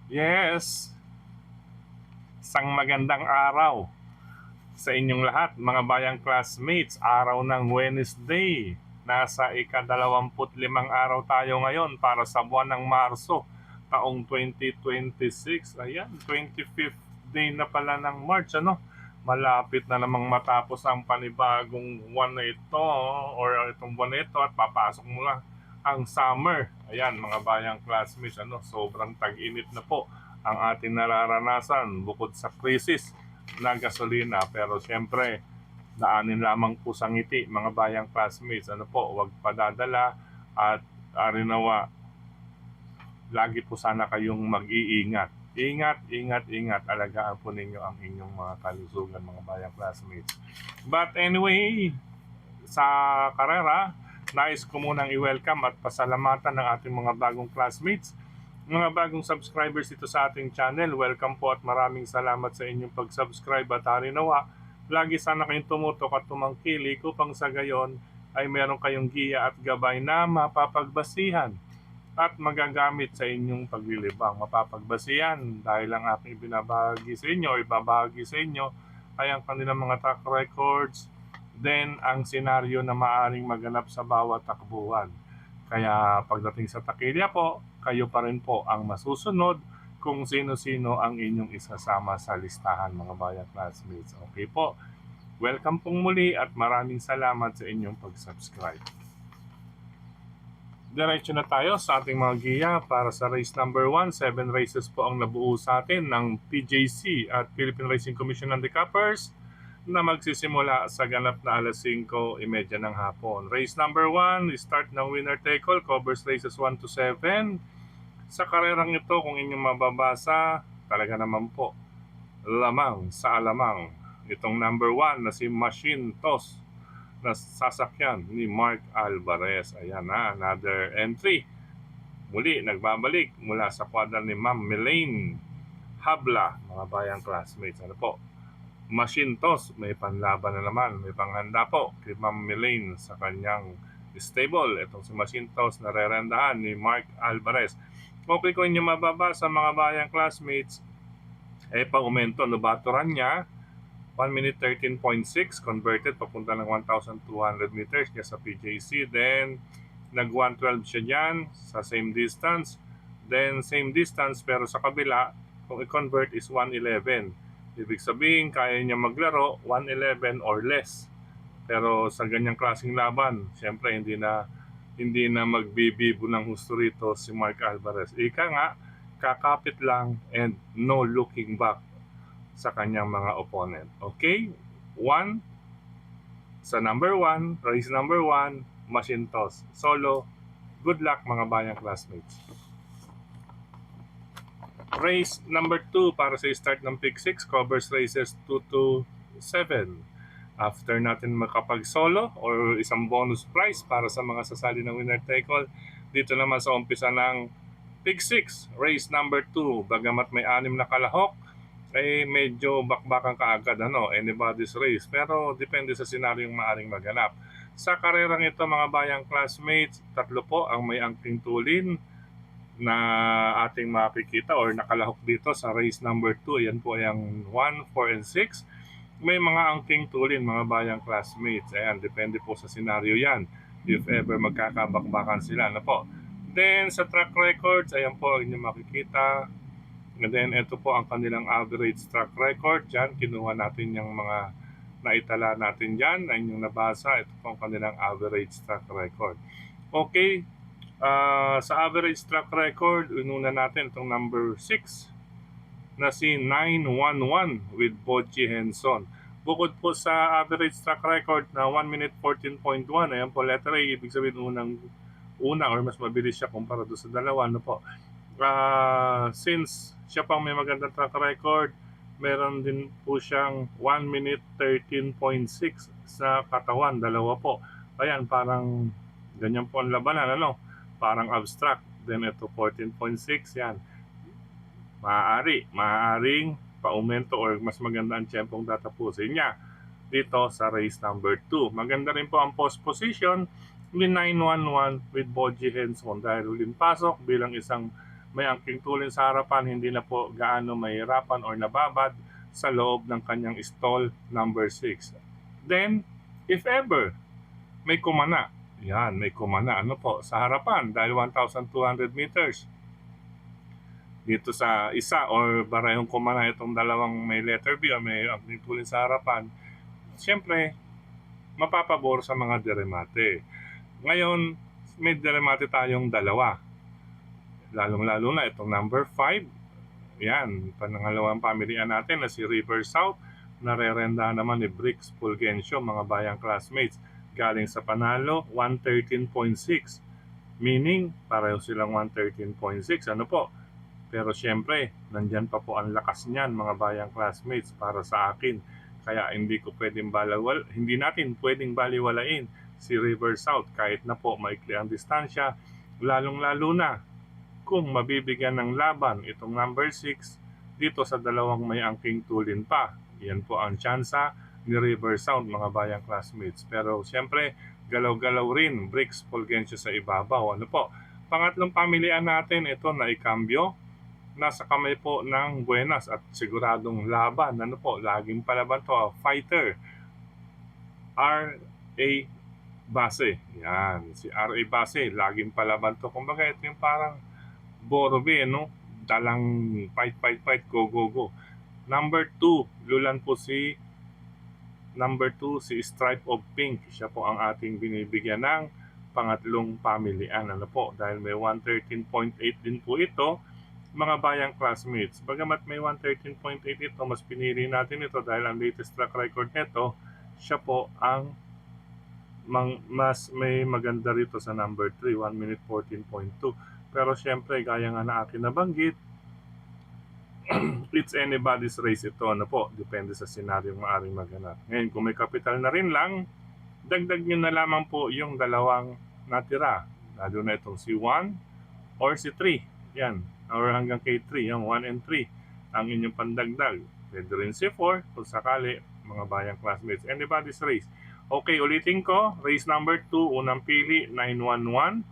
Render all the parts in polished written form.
Yes, isang magandang araw sa inyong lahat, mga bayang classmates. Araw ng Wednesday. Nasa ika-25 araw tayo ngayon para sa buwan ng Marso, taong 2026. Ayan, 25th day na pala ng March, ano? Malapit na namang matapos ang panibagong buwan na ito or itong buwan na ito at papasok mula ang summer. Ayan, mga bayang classmates, ano? Sobrang tag-init na po ang ating nararanasan bukod sa krisis na gasolina. Pero siyempre, daanin lamang po sa ngiti, mga bayang classmates. Ano po, huwag padadala at arinawa, lagi po sana kayong mag-iingat. Ingat, ingat, ingat. Alagaan po ninyo ang inyong mga kalusugan, mga bayang classmates. But anyway, sa karera, nais ko munang i-welcome at pasalamatan ng ating mga bagong classmates, mga bagong subscribers dito sa ating channel. Welcome po at maraming salamat sa inyong pag-subscribe at harinawa. Lagi sana kayong tumutok at tumangkilik upang sa gayon ay meron kayong giya at gabay na mapapagbasihan at magagamit sa inyong paglilibang. Mapapagbasihan dahil ang aking binabahagi sa inyo o ibabahagi sa inyo ay ang kanilang mga track records, then ang senaryo na maaring maganap sa bawat takbuhan. Kaya pagdating sa takilya po, kayo pa rin po ang masusunod kung sino-sino ang inyong isasama sa listahan, mga bayang classmates. Okay po, welcome pong muli at maraming salamat sa inyong pag-subscribe. Diretso na tayo sa ating mga giya para sa race number 1. 7 races po ang nabuo sa atin ng PJC at Philippine Racing Commission Handicappers na magsisimula sa ganap na alas 5:30 ng hapon. Race number 1, start ng winner take all, covers races 1 to 7. Sa karerang ito, kung inyong mababasa, talaga naman po, lamang sa alamang. Itong number 1 na si Machine Toss na sasakyan ni Mark Alvarez. Ayan na, another entry. Muli, nagbabalik mula sa kwadran ni Ma'am Melaine Habla, mga bayang classmates. Ano po? Machine Toss, may panlaban na naman, may panghanda po kay Ma'am Melaine sa kanyang stable. Itong si Machine Toss na rerendahan ni Mark Alvarez. Okay, kung inyo mababasa, mga bayang classmates, pang-umento, nabaturan niya 1 minute 13.6 converted papunta ng 1,200 meters niya sa PJC. Then nag 112 siya dyan sa same distance. Then same distance pero sa kabila, kung i-convert is 111. Ibig sabihin kaya niya maglaro 111 or less. Pero sa ganyang klaseng laban, siyempre hindi na magbibibo ng husto rito si Mark Alvarez. Ika nga, kakapit lang and no looking back sa kanyang mga opponent. Okay? 1 sa number 1, race number 1, Machine Toss. Solo. Good luck, mga bayang classmates. Race number 2 para sa start ng Pick 6, covers races 2 to 7. After natin makapag-solo or isang bonus prize para sa mga sasali ng winner take all, dito naman sa umpisa ng Pick 6, race number 2. Bagamat may 6 na kalahok, medyo bakbakan kaagad anybody's race, pero depende sa senaryong maaring maganap. Sa karerang ito, mga bayang classmates, 3 po ang may angking tulin na ating makikita or nakalahok dito sa race number 2. Yan po yung 1, 4, and 6. May mga angking tulin, mga bayang classmates. Ayan, depende po sa senaryo yan, if ever magkakabakbakan sila na po. Then sa track records, ayan po ang inyong makikita. And then ito po ang kanilang average track record. Diyan, kinuha natin yung mga naitala natin dyan, na inyong nabasa. Ito po ang kanilang average track record. Okay, sa average track record, inuna natin itong number 6 na si 911 with Boji Henson. Bukod po sa average track record na 1 minute 14.1, ayan po, letter A, ibig sabihin una or mas mabilis siya kumpara doon sa dalawa, po. Since siya pang may magandang track record, meron din po siyang 1 minute 13.6 sa katawan, dalawa po. Ayan, parang ganyan po ang labanan, parang abstract. Then ito 14.6, yan. Maaaring paumento or mas maganda ang tiyempong tatapusin niya dito sa race number 2. Maganda rin po ang post position ni 911 with Boji Henson dahil huling pasok bilang isang may angking tulin sa harapan, hindi na po gaano mahirapan or nababad sa loob ng kanyang stall number 6. Then, if ever may kumana, yan, may kumana, ano po, sa harapan dahil 1,200 meters. Dito sa isa or barayong kumana itong dalawang may letter B o may angking tulin sa harapan, siyempre, mapapabor sa mga deremate. Ngayon, may deremate tayong dalawa. Lalong-lalo na itong number 5. Yan, pangalawang pamilihan natin na si River South. Narerenda naman ni Brix Fulgencio, mga bayang classmates. Galing sa panalo, 113.6. Meaning, pareho silang 113.6. Ano po? Pero siyempre, nandyan pa po ang lakas niyan, mga bayang classmates, para sa akin. Kaya hindi natin pwedeng baliwalain si River South kahit na po maikli ang distansya, lalong-lalo na kung mabibigyan ng laban itong number 6 dito sa dalawang may angking tulin pa. Yan po ang tsansa ni River South, mga bayang classmates. Pero siyempre, galaw-galaw rin Brix Fulgencio sa ibabaw. Ano po? Pangatlong pamilihan natin, ito na ikambyo. Nasa kamay po ng Buenas at siguradong laban. Ano po? Laging palaban to. Fighter. R.A. Base. Yan. Si R.A. Base. Laging palaban to. Kumbaga ito yung parang Borobe, no? Dalang fight, go, go, go. Number 2, lulan po si number 2, si Stripe of Pink. Siya po ang ating binibigyan ng pangatlong pamilihan. Ano po? Dahil may 113.8 din po ito, mga bayang classmates. Bagamat may 113.8 ito, mas pinili natin ito dahil ang latest track record nito, siya po ang mas may maganda rito sa number 3, 1 minute 14.2. Pero syempre, gaya nga na akin nabanggit, it's anybody's race ito. Ano po? Depende sa senaryong maaaring maganap. Ngayon, kung may capital na rin lang, dagdag nyo na lamang po yung dalawang natira. Lalo na itong si 1 or si 3. Yan. Or hanggang kay 3. Yung 1 and 3. Ang inyong pandagdag. Pwede rin si 4 kung sakali, mga bayang classmates. Anybody's race. Okay, ulitin ko. Race number 2, unang pili, 911.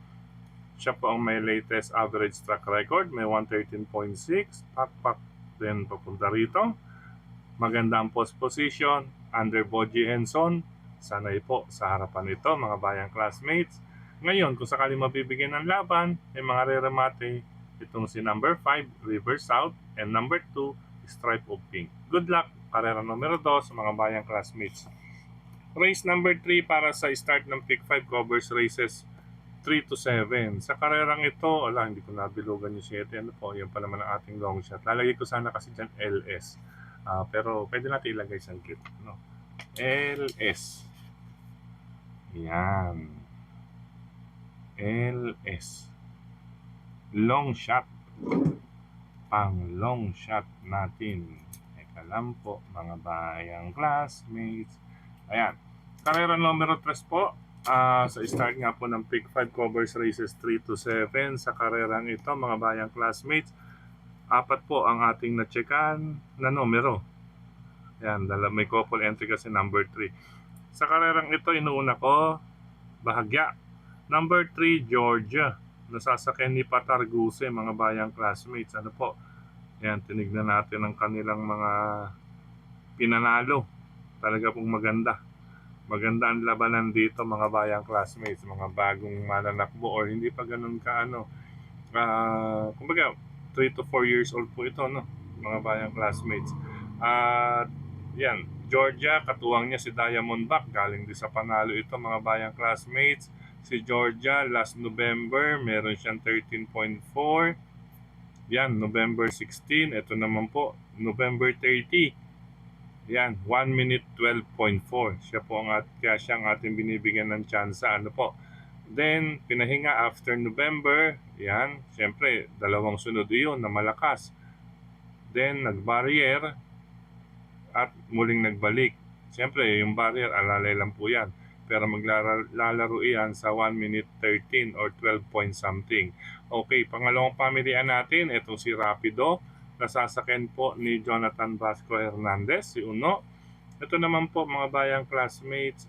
Siya po ang may latest average track record. May 113.6. Pak din papunta rito. Maganda ang post position. Under Boji Henson. Sanay po sa harapan nito, mga bayang classmates. Ngayon, kung sakali mabibigyan ng laban, may mga re-remate. Itong si number 5, River South. And number 2, Stripe of Pink. Good luck. Karera numero 2 sa mga bayang classmates. Race number 3 para sa start ng Pick 5 covers races 3 to 7. Sa karerang ito, hindi ko nabilugan yung 7. Ano po, yan pa naman ang ating long shot. Lalagay ko sana kasi dyan LS. Pero pwede natin ilagay sa kit. No? LS. Yan. LS. Long shot. Pang long shot natin. Teka lang po, mga bayang classmates. Ayan. Karera numero 3 po. Sa start nga po ng Pick 5 covers races 3 to 7. Sa karerang ito, mga bayang classmates, 4 po ang ating na-checkan na numero. Yan, may couple entry kasi number 3. Sa karerang ito, inuuna ko, Bahagya. Number 3, Georgia. Nasasakyan ni Patarguse, mga bayang classmates. Ano po? Yan, tinignan natin ang kanilang mga pinanalo. Talaga pong maganda. Maganda ang labanan dito, mga bayang classmates, mga bagong mananakbo or hindi pa ganun kumbaga 3 to 4 years old po ito, no, mga bayang classmates. Yan, Georgia, katuwang niya si Diamondback, galing din sa panalo ito, mga bayang classmates. Si Georgia last November, meron siyang 13.4. Yan, November 16. Ito naman po, November 30. Yan, 1 minute 12.4. Siya po kaya siyang ating binibigyan ng tsansa. Ano po? Then, pinahinga after November. Yan, siyempre, dalawang sunod iyon na malakas. Then, nag-barrier at muling nagbalik. Siyempre, yung barrier, alalay lang po yan. Pero maglalaro yan sa 1 minute 13 or 12 point something. Okay, pangalawang pamilihan natin, itong si Rapido. Nasasakyan po ni Jonathan Vasco Hernandez, si Uno. Ito naman po, mga bayang classmates.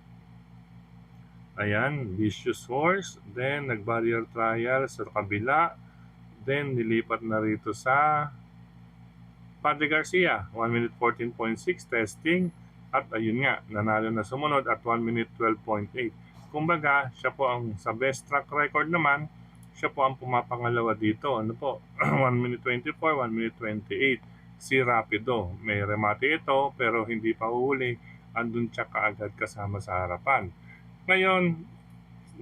Ayan, Vicious Horse. Then, nag-barrier trial sa kabila. Then, nilipat na rito sa Padre Garcia, 1 minute 14.6 testing. At ayun nga, nanalo na sumunod at 1 minute 12.8. Kumbaga, siya po ang sa best track record naman, siya po ang pumapangalawa dito. Ano po? 1 minute 24, 1 minute 28. Si Rapido. May remate ito pero hindi pa uhuli. Andun siya kaagad kasama sa harapan. Ngayon,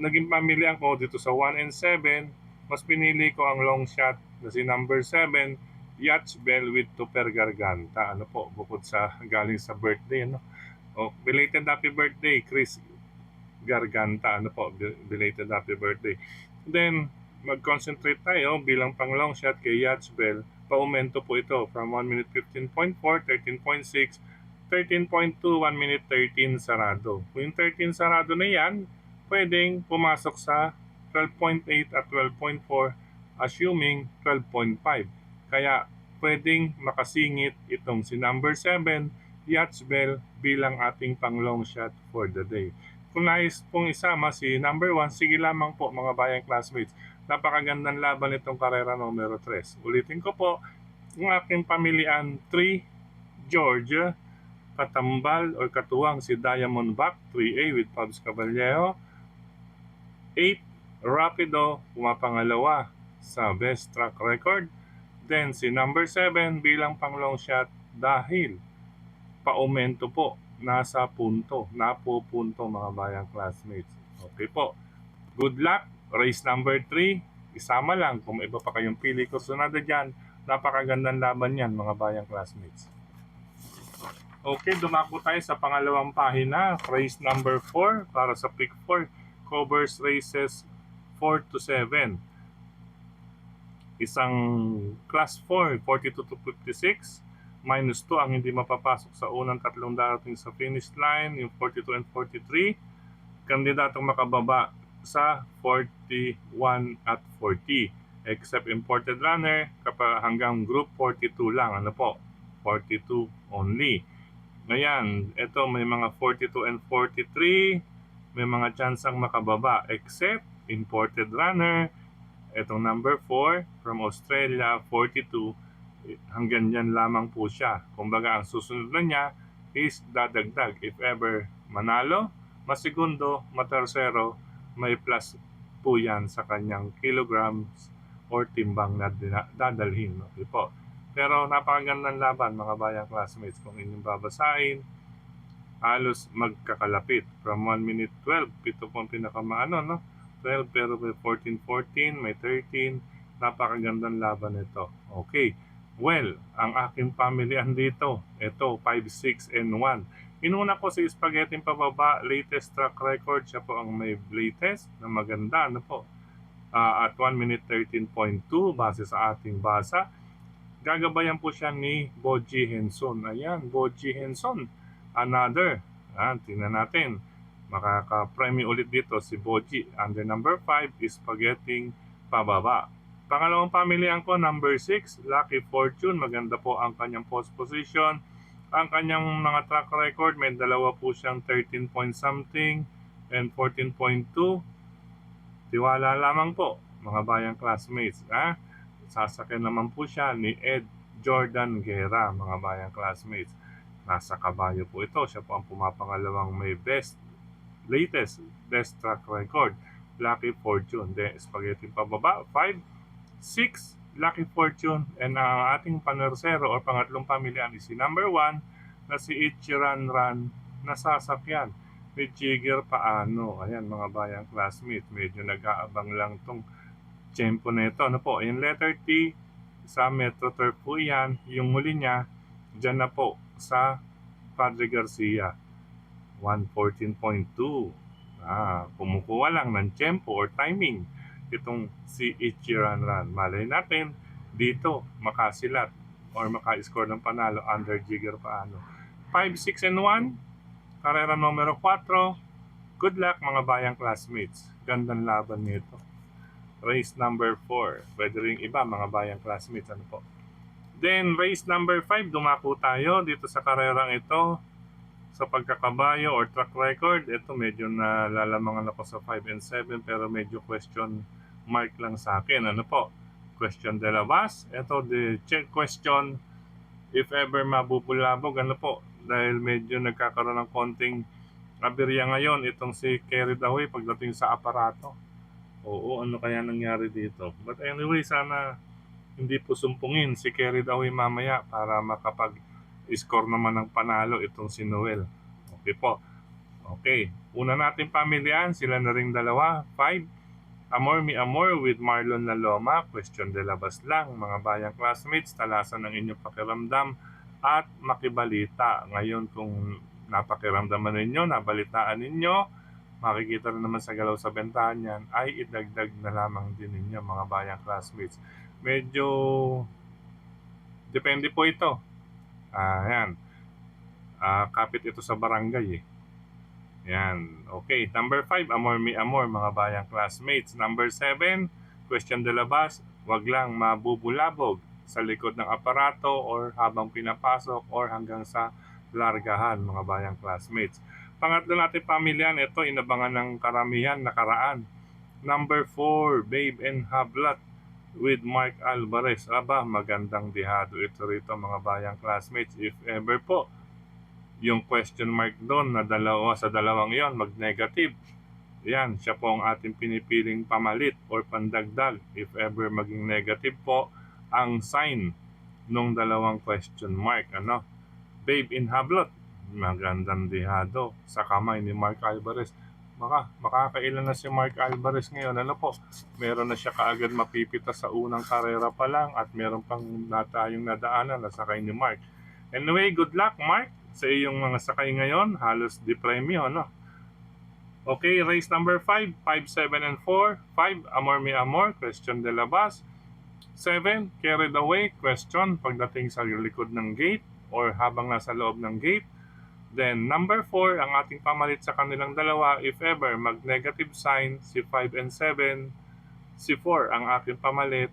naging pamilya ko dito sa 1 and 7. Mas pinili ko ang long shot na si number 7. Yachts Bell with Tupper Garganta. Ano po, bukod sa galing sa birthday, ano? Oh, belated happy birthday, Chris Garganta. Ano po, belated happy birthday. Then, mag-concentrate tayo bilang pang long shot kay Yachts Bell. Paumento po ito from 1 minute 15.4, 13.6, 13.2, 1 minute 13 sarado. Kung yung 13 sarado na yan, pwedeng pumasok sa 12.8 at 12.4, assuming 12.5. Kaya pwedeng makasingit itong si number 7, Yachts Bell, bilang ating pang long shot for the day. Kung nais pong isama si number 1, sige lamang po mga bayang classmates. Napakagandang laban itong karera numero 3. Ulitin ko po, ang aking pamilian 3, Georgia, katambal o katuwang si Diamondback 3A with Pabs Caballero. 8, Rapido, pumapangalawa sa best track record. Then si number 7 bilang pang long shot dahil paumento po, nasa punto, napupunto mga bayang classmates. Okay po. Good luck. Race number 3, isama lang kung iba pa kayong pili ko sunada dyan. Napakagandang laban yan mga bayang classmates. Okay, dumako tayo sa pangalawang pahina. Race number 4 para sa pick 4. Covers races 4 to 7. Isang class 4, 42 to 56. Minus 2 ang hindi mapapasok sa unang tatlong darating sa finish line, yung 42 and 43. Kandidatong makababa sa 41 at 40. Except imported runner, kapag hanggang group 42 lang. Ano po? 42 only. Ngayon, ito may mga 42 and 43. May mga chansang makababa. Except imported runner. Itong number 4 from Australia, 42. Hanggang dyan lamang po siya. Kumbaga, ang susunod na niya is dadagdag. If ever manalo, masigundo, matersero, may plus po yan sa kanyang kilograms or timbang na dadalhin. Okay po. Pero napakagandang laban mga bayang classmates. Kung inyong babasahin, halos magkakalapit. From 1 minute 12, ito po ang pinakamaano, no? 12 pero may 14-14, may 13. Napakagandang laban ito. Okay. Well, ang aking pamilyan dito, ito, 5, 6, and 1. Inuna ko si Spaghetti pababa, latest track record. Siya po ang may latest na maganda. Ano po? At 1 minute 13.2 base sa ating basa. Gagabayan po siya ni Boji Henson. Ayan, Boji Henson. Another. Tingnan natin. Makaka-premyo ulit dito si Boji. Under number 5 is Spaghetti pababa. Pangalawang pamilihan ko, number 6, Lucky Fortune. Maganda po ang kanyang post position. Ang kanyang mga track record, may dalawa po siyang 13 point something and 14.2. Tiwala lamang po, mga bayang classmates. Sasakyan naman po siya ni Ed Jordan Guerra, mga bayang classmates. Nasa kabayo po ito. Siya po ang pumapangalawang may latest best track record. Lucky Fortune. Then, Spaghetti pababa, 5, 6, Lucky Fortune, and ang ating panersero o pangatlong pamilyan is si number 1 na si Ichiran Ran na sasakyan ni Jigger Paano. Ayan mga bayang classmates, medyo nag-aabang lang tong tempo na ito. Ano po, yung letter T sa Metro Turf po yan, yung huli niya dyan na po sa Padre Garcia, 114.2. Kumukuha lang ng tempo or timing itong si Ichiran Ran. Malay natin dito makasilat or maka-score ng panalo under Jigger Paano. 5, 6, and 1. Karera numero 4. Good luck mga bayang classmates. Gandang laban nito. Race number 4. Pwede rin iba mga bayang classmates. Ano po? Then race number 5. Dumako tayo dito sa karerang ito. Sa pagkakabayo or track record, ito medyo nalalamangan ako sa 5 and 7 pero medyo question mark lang sa akin. Ano po? question de la base. Ito, the check question, if ever mabubulabog, ano po, dahil medyo nagkakaroon ng konting aberya ngayon, itong si carried away pagdating sa aparato. Oo, ano kaya nangyari dito? But anyway, sana hindi po sumpungin si carried away mamaya para makapag-score naman ng panalo itong si Noel. Okay po. Okay, una natin pamilyan, sila na ring dalawa. 5, Amor Mi Amor with Marlon Laloma. Question de labas lang, mga bayang classmates, talasan ng inyong pakiramdam at makibalita. Ngayon kung napakiramdaman ninyo, nabalitaan ninyo, makikita rin naman sa galaw sa bentahan yan, ay idagdag na lamang din ninyo mga bayang classmates. Medyo depende po ito. Yan. Kapit ito sa barangay eh. Yan. Okay. Number 5, Amor Mi Amor, mga bayang classmates. Number 7, question de labas, wag lang mabubulabog sa likod ng aparato or habang pinapasok or hanggang sa largahan, mga bayang classmates. Pangatlo natin pamilyan, ito inabangan ng karamihan nakaraan. Number 4, Babe and Hablat with Mark Alvarez. Aba, magandang dihado ito rito mga bayang classmates. If ever po, yung question mark doon na dalawa sa dalawang yon mag-negative, yan, siya po ang ating pinipiling pamalit or pandagdag if ever maging negative po ang sign nung dalawang question mark. Ano? Babe in Hablot, magandang dihado sa kamay ni Mark Alvarez. Makakailan na si Mark Alvarez ngayon. Ano po? Meron na siya kaagad mapipita sa unang karera pa lang at meron pang tayong nadaanan na sakay ni Mark. Anyway, good luck Mark sa iyong mga sakay ngayon. Halos di premyo, no? Okay, race number 5, 5, 7, and 4. 5, Amor Mi Amor, question de labas. 7, carried away, question pagdating sa likod ng gate or habang nasa loob ng gate. Then, number 4, ang ating pamalit sa kanilang dalawa, if ever, mag-negative sign, si 5 and 7, si 4 ang ating pamalit.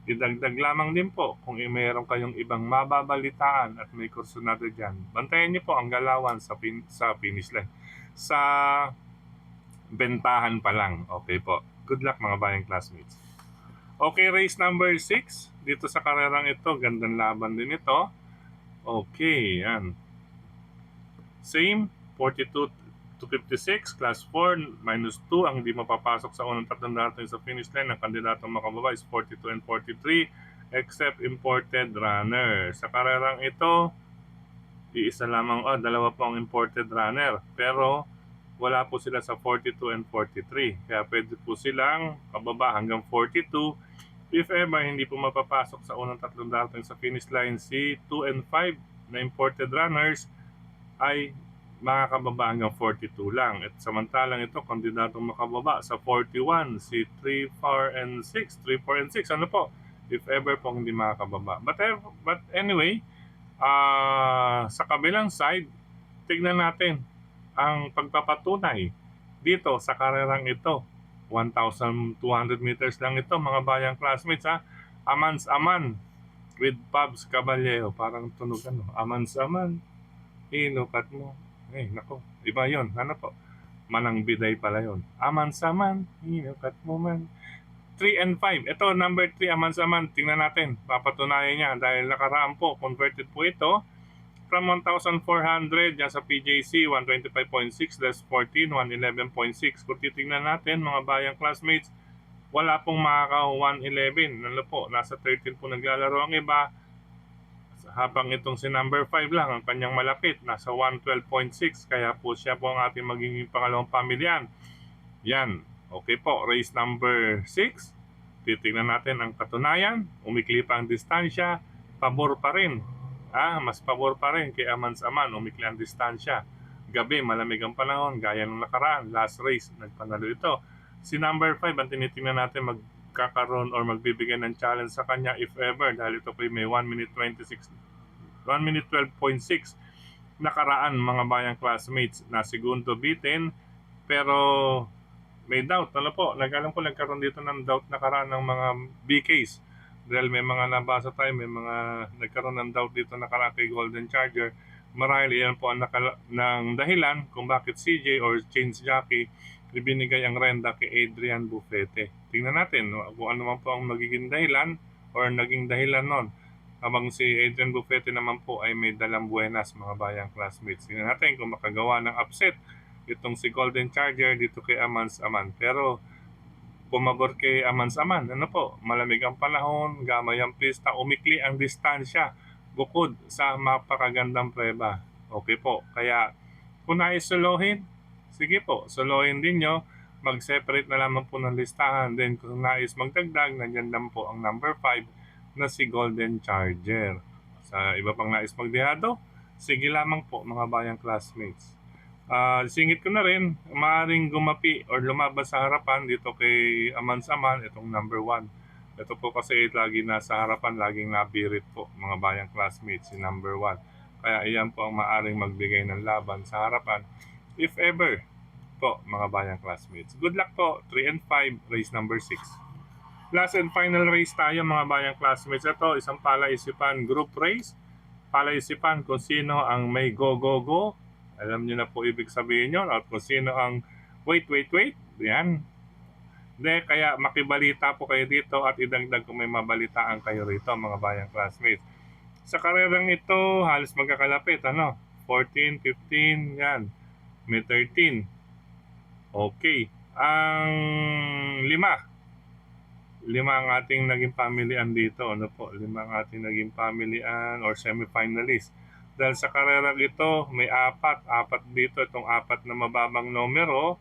Idagdag lamang din po kung mayroon kayong ibang mababalitaan at may kursunado dyan. Bantayan niyo po ang galawan sa finish line. Sa bentahan pa lang. Okay po. Good luck mga bayang classmates. Okay, race number 6. Dito sa karerang ito, gandang laban din ito. Okay, yan. Same, 42 to 56, class 4, minus 2 ang hindi mapapasok sa unang tatlong darating sa finish line. Ang kandidatong makababa is 42 and 43, except imported runner. Sa karerang ito, iisa lamang, dalawa po ang imported runner. Pero, wala po sila sa 42 and 43. Kaya pwede po silang pababa hanggang 42. If ever, hindi po mapapasok sa unang tatlong darating sa finish line, si 2 and 5 na imported runners ay makakababa hanggang 42 lang. At samantalang ito, kandidatong makababa sa 41, si 3, 4, and 6. 3, 4, and 6. Ano po? If ever po hindi makakababa. But anyway, sa kabilang side, tignan natin ang pagpapatunay dito sa karerang ito. 1,200 meters lang ito, mga bayang classmates ha. Amans Aman with Pabs Caballero. Parang tunog ano. Amans Aman, inukat mo. Nako, iba yon. Ano po? Manang biday pala yon. Aman saman, inukat mo man. 3 and 5. Ito, number 3, Aman saman. Tingnan natin. Papatunayan niya. Dahil nakaraan po, converted po ito. From 1,400 dyan sa PJC, 125.6 less 14, 111.6. Kung titingnan natin, mga bayang classmates, wala pong makaka 111. Ano po? Nasa 13 po naglalaro ang iba. Habang itong si number 5 lang ang kanyang malapit, nasa 112.6, kaya po siya po ang ating magiging pangalawang pamilyan. Yan, okay po, race number 6. Titingnan natin ang katunayan, umikli pa ang distansya, pabor pa rin. Mas pabor pa rin kay Amans Aman, umikli ang distansya. Gabi, malamig ang panahon, gaya ng nakaraan, last race, nagpanalo ito. Si number 5, ang tinitingnan natin magkakaroon or magbibigay ng challenge sa kanya if ever, dahil ito po may 1 minute 12.6 nakaraan mga bayang classmates na segundo beaten, pero may doubt. Ano po, nag-alam ko nagkaroon dito ng doubt nakaraan ng mga BKs dahil may mga nabasa tayo, may mga nagkaroon ng doubt dito nakaraan kay Golden Charger. Marahil iyan po ang ng dahilan kung bakit CJ or change jockey ibinigay ang renda kay Adrian Bufete. Tingnan natin kung ano man po ang magiging dahilan or naging dahilan nun. Habang si Adrian Bufete naman po ay may dalang buenas, mga bayang classmates. Tingnan natin kung makagawa ng upset itong si Golden Charger dito kay Amans Aman. Pero pumabor kay Amans Aman. Ano po, malamig ang panahon, gamay ang pista, umikli ang distansya bukod sa mapakagandang preba. Okay po, kaya kung nais solohin, sige po, solohin din nyo. Mag-separate na lamang po ng listahan. Then kung nais magdagdag, nandyan lang po ang number 5 na si Golden Charger. Sa iba pang nais magdehado, sige lamang po mga bayang classmates. Singit ko na rin, maaaring gumapi or lumabas sa harapan dito kay Amans Aman, itong number 1. Ito po kasi lagi nasa harapan, laging nabirit po mga bayang classmates, si number 1. Kaya iyan po ang maaaring magbigay ng laban sa harapan, if ever po mga bayang classmates. Good luck po, 3 and 5, race number 6. Last and final race tayo mga bayang classmates. Ito, isang palaisipan group race. Palaisipan kung sino ang may go-go-go. Alam niyo na po ibig sabihin yun. At kung sino ang wait. Yan. Kaya makibalita po kayo dito at idagdag kung may mabalitaan kayo rito mga bayang classmates. Sa karerang ito, halos magkakalapit. 14, 15, yan. May 13. Okay. Ang 5 ang ating naging pamilian dito. 5 ang ating naging pamilian or semi-finalist. Dahil sa karerang ito, may 4 dito. Itong 4 na mababang numero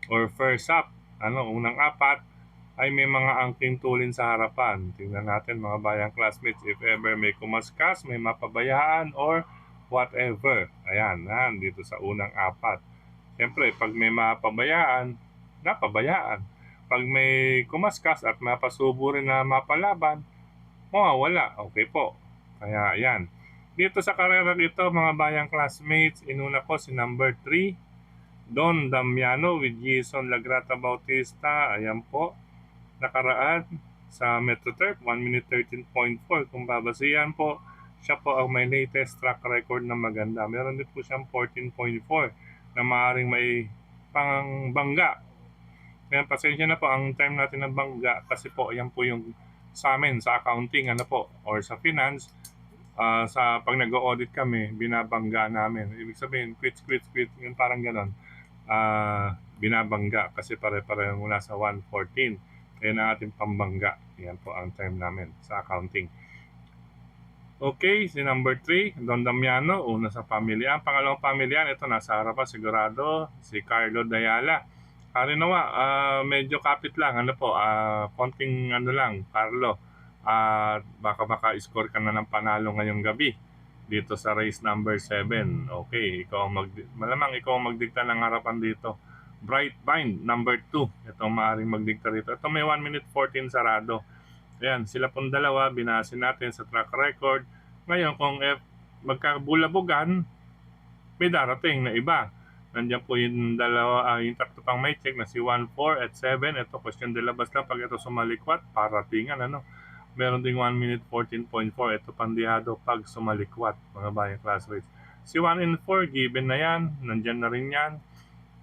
or first up. Unang 4 ay may mga angking tulin sa harapan. Tingnan natin mga bayang classmates if ever may kumaskas, may mapabayaan or whatever. Ayan, dito sa unang 4. Siyempre, pag may mapabayaan, napabayaan. Pag may kumaskas at mapasubo rin na mapalaban, mawawala. Okay po. Kaya yan. Dito sa karerang ito, mga bayang classmates, inuna ko si number 3, Don Damiano with Jason Lagrata Bautista. Ayan po. Nakaraan sa MetroTurf, 1 minute 13.4. Kung babasihan po, siya po ang may latest track record na maganda. Meron din po siyang 14.4 na maaaring may pangbangga. Kaya pasensya na po ang time natin ng bangga kasi po yan po yung sa amin sa accounting or sa finance, sa pag nag-audit kami binabangga namin. Ibig sabihin quit yung parang ganon. Binabangga kasi pare-pareho mula sa 114. Kaya na ating pambangga. Yan po ang term namin sa accounting. Okay, si number 3, Don Damiano, una sa pamilya. Ang pangalawang pamilya, ito nasa harapan sigurado, si Carlo Dayala. Karinawa, medyo kapit lang, konting lang, Carlo. Baka score ka na ng panalo ngayong gabi dito sa race number 7. Okay, malamang ikaw ang magdikta ng harapan dito. Bright Bind, number 2. Ito maaaring magdikta rito. Ito may 1 minute 14 sarado. Ayan, sila pong dalawa, binasin natin sa track record. Ngayon, kung magkabulabugan, may darating na iba. Nandiyan po yung dalawa, yung tatlo pang may check na si 1, 4 at 7. Ito, question de labas lang. Pag ito sumalikwat, paratingan, Meron ding 1 minute 14.4. Ito pandihado pag sumalikwat, mga bayang classmates. Si 1 and 4, given na yan. Nandiyan na rin yan.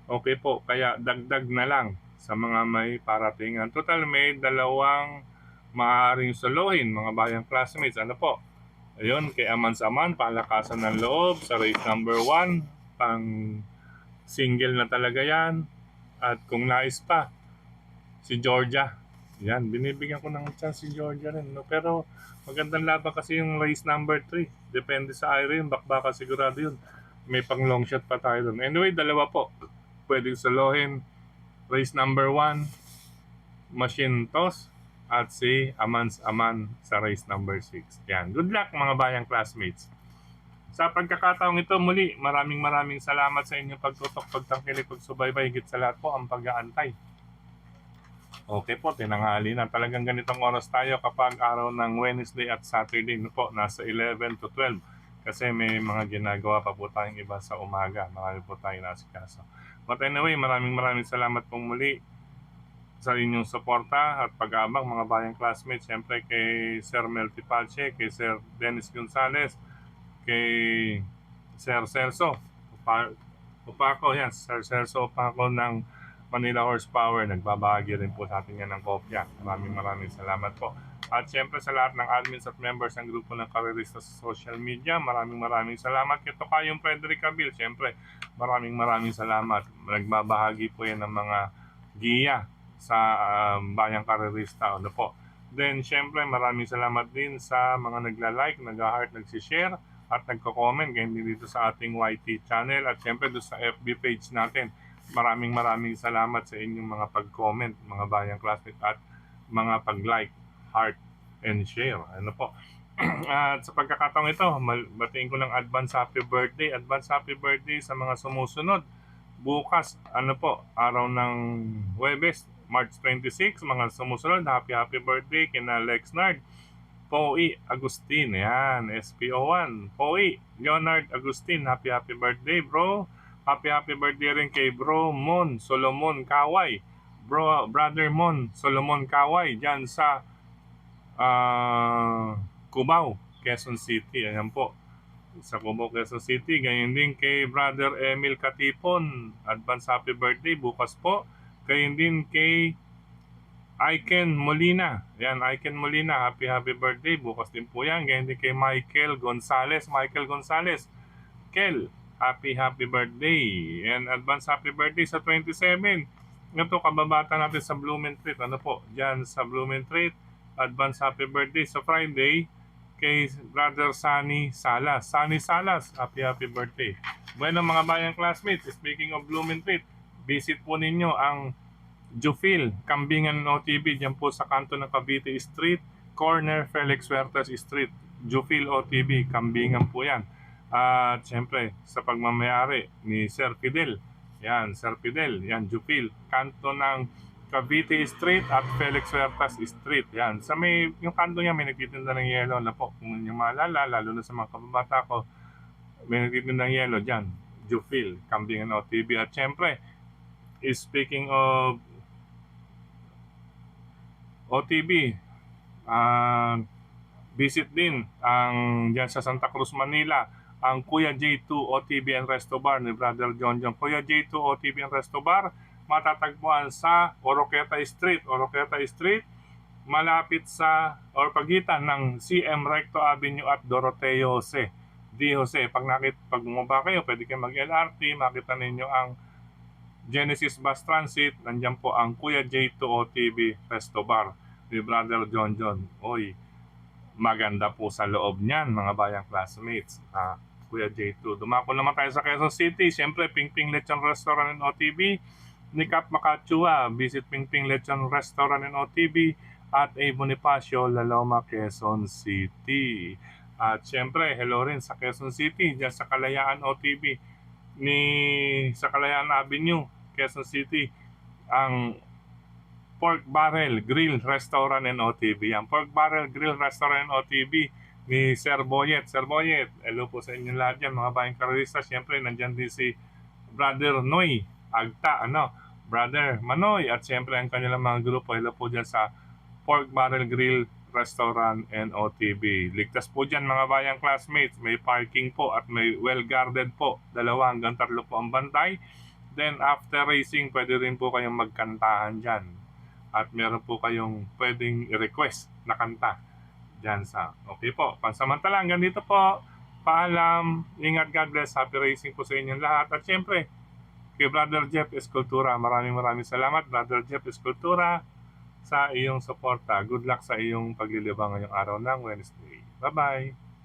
Okay po, kaya dagdag na lang sa mga may paratingan. Total, may dalawang maaaring solohin, mga bayang classmates. Ayun, kay Amans Aman, palakasan ng loob sa race number 1. Pang single na talaga yan. At kung nais pa, si Georgia. Yan, binibigyan ko ng chance si Georgia rin. Pero magandang laban kasi yung race number 3. Depende sa area yun, bakbaka sigurado yun. May pang long shot pa tayo doon. Anyway, dalawa po. Pwedeng solohin. Race number 1, Machine Toss. At si Amans Aman sa race number 6. Yan. Good luck mga bayang classmates. Sa pagkakataong ito muli, maraming salamat sa inyong pagtutok, pagtangkilik, pagsubaybay, higit sa lahat po ang pag-aantay. Okay po, tinanghali na. Talagang ganitong oras tayo kapag araw ng Wednesday at Saturday nasa 11 to 12. Kasi may mga ginagawa pa po tayong iba sa umaga. Marami po tayong nasikaso. But anyway, maraming salamat po muli sa inyong suporta at pag-aabang mga bayang classmates. Siyempre kay Sir Melty Palche, kay Sir Dennis Gonzales, kay Sir Celso Opaco, yan, Sir Celso Opaco ng Manila Horsepower, nagbabahagi rin po sa atin yan ng kopya. Maraming salamat po. At syempre sa lahat ng admins at members ng grupo ng Karerista sa social media, maraming salamat. Ito kayong Frederick Cabil, syempre maraming salamat. Nagbabahagi po yan ng mga giya sa Bayang Karerista. Ano po? Then syempre maraming salamat din sa mga nagla-like, nag-heart, nag-share at nagko-comment ganyan din dito sa ating YT channel at syempre doon sa FB page natin. Maraming salamat sa inyong mga pag-comment, mga Bayang classmates at mga pag-like, heart, and share. Ano po? At sa pagkakataong ito, batiin ko ng advance happy birthday sa mga sumusunod. Bukas, ano po, araw ng Huwebes, March 26, mga sumusunod, happy birthday kina Lexnard, Poe Agustin, yan, SPO1, Poe, Leonard Agustin, happy birthday bro. Happy birthday rin kay Bro Mon Solomon Kaway, Brother Mon Solomon Kaway, dyan sa Cubao, Quezon City. Ayan po, sa Cubao, Quezon City. Ganyan din kay Brother Emil Katipon, advance happy birthday bukas po. Ganyan din kay Aiken Molina. Yan, Aiken Molina, happy birthday bukas din po yan. Ganyan din kay Michael Gonzales, Kel, happy birthday. And advance happy birthday sa 27. Ito, kababata natin sa Blumentritt. Ano po, dyan sa Blumentritt. Advance happy birthday sa Friday kay Brother Sunny Salas. Happy birthday. Bueno mga bayang classmates, speaking of Blumentritt, visit po ninyo ang Jufil, Kambingan OTB, dyan po sa kanto ng Cavite Street, corner Felix Huertas Street. Jufil OTB, Kambingan po yan. At syempre, sa pagmamayari ni Sir Fidel, yan, Jufil, kanto ng Cavite Street at Felix Huertas Street. Yan. Sa yung kanto niya may nagtitinda ng yelo na po. Kung niyo maalala, lalo na sa mga kababata ko, may nagtitinda ng yelo dyan. Jufil, Kambingan OTB. At syempre, speaking of OTB, visit din ang dyan sa Santa Cruz, Manila, ang Kuya J2 OTB and Resto Bar ni Brother John. Kuya J2 OTB and Resto Bar, matatagpuan sa Oroqueta Street, malapit sa or pagitan ng CM Recto Avenue at Doroteo D. Jose. Pag bumaba kayo, pwede kayo mag-LRT, makita ninyo ang Genesis Bus Transit. Nandiyan po ang Kuya J2 OTB Resto Bar ni Brother John. Oy, maganda po sa loob niyan mga bayang classmates. Kuya J2. Dumako naman tayo sa Quezon City. Siyempre, Pingping Lechon Restaurant and OTB. Ni Cap Macachua, visit Pingping Lechon Restaurant and OTB at A. Bonifacio, Laloma, Quezon City. At siyempre, hello rin sa Quezon City, dyan sa Kalayaan OTB, sa Kalayaan Avenue, Quezon City, ang Pork Barrel Grill Restaurant and OTB. Ang Pork Barrel Grill Restaurant and OTB ni Sir Boyet. Hello po sa inyo lahat yan, mga bayang karista. Siyempre, nandyan din si Brother Noy Agta, Brother Manoy, at siyempre ang kanilang mga grupo. Hello po dyan sa Pork Barrel Grill Restaurant and OTB. Ligtas po dyan mga bayang classmates. May parking po at may well-guarded po. 2 hanggang 3 po ang bantay. Then after racing, pwede rin po kayong magkantahan dyan. At meron po kayong pwedeng i-request na kanta dyan sa. Okay po, pansamantala hanggang dito po. Paalam, ingat, God bless, happy racing po sa inyong lahat. At syempre, kay Brother Jeff Escultura, maraming salamat Brother Jeff Escultura sa iyong suporta. Good luck sa iyong paglilibang ngayong araw ng Wednesday. Bye-bye!